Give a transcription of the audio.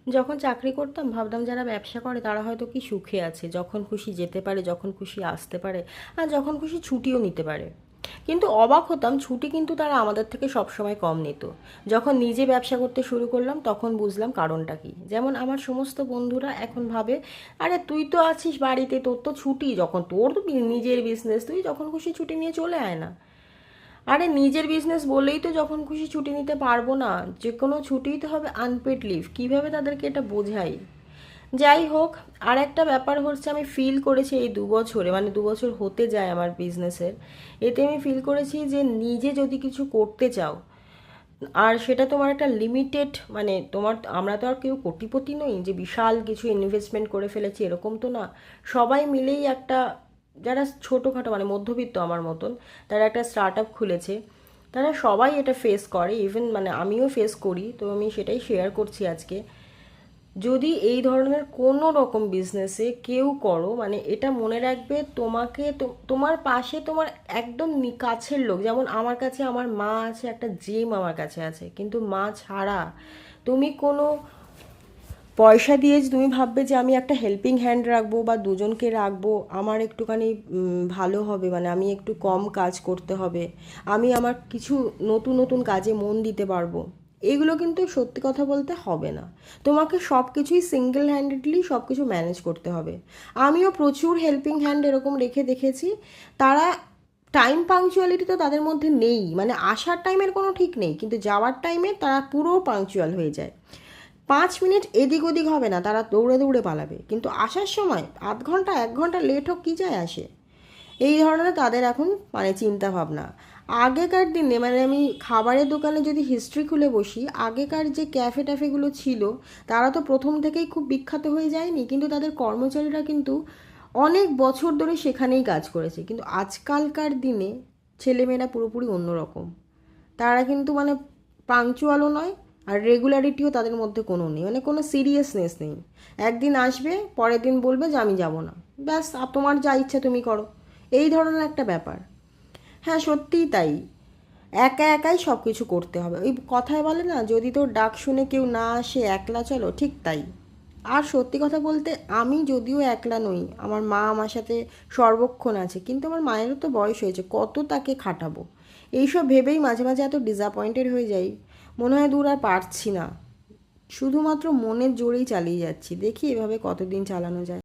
যখন চাকরি করতাম ভাবতাম যারা ব্যবসা করে তারা হয়তো কি সুখে আছে, যখন খুশি যেতে পারে, যখন খুশি আসতে পারে, আর যখন খুশি ছুটিও নিতে পারে। কিন্তু অবাক হতাম, ছুটি কিন্তু তারা আমাদের থেকে সবসময় কম নিত। যখন নিজে ব্যবসা করতে শুরু করলাম তখন বুঝলাম কারণটা কি। যেমন আমার সমস্ত বন্ধুরা এখন ভাবে, আরে তুই তো আছিস বাড়িতে, তোর তো ছুটি, যখন তোর তো নিজের বিজনেস, তুই যখন খুশি ছুটি নিয়ে চলে আয় না। আরে নিজের বিজনেস বলেই তো যখন খুশি ছুটি নিতে পারবো না, যে কোনো ছুটিই তো হবে আনপেড লিভ। কীভাবে তাদেরকে এটা বোঝাই? যাই হোক, আর একটা ব্যাপার হচ্ছে আমি ফিল করেছি এই 2 বছরে, মানে 2 বছর হতে যায় আমার বিজনেসের, এতে আমি ফিল করেছি যে নিজে যদি কিছু করতে চাও, আর সেটা তোমার একটা লিমিটেড, মানে তোমার, আমরা তো আর কেউ কোটিপতি নই যে বিশাল কিছু ইনভেস্টমেন্ট করে ফেলেছি, এরকম তো না। সবাই মিলেই একটা, যারা ছোটোখাটো মানে মধ্যবিত্ত আমার মতন, তারা একটা স্টার্ট আপ খুলেছে, তারা সবাই এটা ফেস করে, ইভেন মানে আমিও ফেস করি, তো আমি সেটাই শেয়ার করছি আজকে। যদি এই ধরনের কোনো রকম বিজনেসে কেউ করো, মানে এটা মনে রাখবে, তোমাকে তোমার পাশে তোমার একদম কাছের লোক, যেমন আমার কাছে আমার মা আছে, একটা জিম আমার কাছে আছে, কিন্তু মা ছাড়া তুমি কোনো পয়সা দিয়ে যে তুমি ভাববে যে আমি একটা হেল্পিং হ্যান্ড রাখবো বা দুজনকে রাখবো, আমার একটুখানি ভালো হবে, মানে আমি একটু কম কাজ করতে হবে, আমি আমার কিছু নতুন নতুন কাজে মন দিতে পারবো, এগুলো কিন্তু সত্যি কথা বলতে হবে না। তোমাকে সব কিছুই সিঙ্গেল হ্যান্ডেডলি সব কিছু ম্যানেজ করতে হবে। আমিও প্রচুর হেল্পিং হ্যান্ড এরকম রেখে দেখেছি, তারা টাইম পাংচুয়ালিটি তো তাদের মধ্যে নেই, মানে আসার টাইমের কোনো ঠিক নেই, কিন্তু যাওয়ার টাইমে তারা পুরো পাংচুয়াল হয়ে যায়। 5 মিনিট এদিক ওদিক হবে না, তারা দৌড়ে দৌড়ে পালাবে, কিন্তু আসার সময় আধ ঘন্টা 1 ঘন্টা লেট হোক কী যায় আসে। এই ধরনের তাদের এখন মানে চিন্তা ভাবনা। আগেকার দিনে মানে আমি খাবারের দোকানে যদি হিস্ট্রি খুলে বসি, আগেকার যে ক্যাফে ট্যাফেগুলো ছিল, তারা তো প্রথম থেকেই খুব বিখ্যাত হয়ে যায়নি, কিন্তু তাদের কর্মচারীরা কিন্তু অনেক বছর ধরে সেখানেই কাজ করেছে। কিন্তু আজকালকার দিনে ছেলেমেয়েরা পুরোপুরি অন্যরকম, তারা কিন্তু মানে পাংচুয়ালও নয়, আর রেগুলারিটিও তাদের মধ্যে কোনো নেই, মানে কোনো সিরিয়াসনেস নেই। একদিন আসবে, পরের দিন বলবে যে আমি যাব না, ব্যাস, তোমার যা ইচ্ছা তুমি করো, এই ধরনের একটা ব্যাপার। হ্যাঁ, সত্যিই তাই। একা একাই সব কিছু করতে হবে, ওই কথায় বলে না, যদি তোর ডাক শুনে কেউ না আসে একলা চলো, ঠিক তাই। আর সত্যি কথা বলতে, আমি যদিও একলা নই, আমার মা আমার সাথে সর্বক্ষণ আছে, কিন্তু আমার মায়েরও তো বয়স হয়েছে, কত তাকে খাটাবো। এইসব ভেবেই মাঝে মাঝে এত ডিসঅ্যাপয়েন্টেড হয়ে যাই, মনে হয় দূর আর পারছি না, শুধুমাত্র মনের জোরেই চালিয়ে যাচ্ছি, দেখি এভাবে কতদিন চালানো যায়।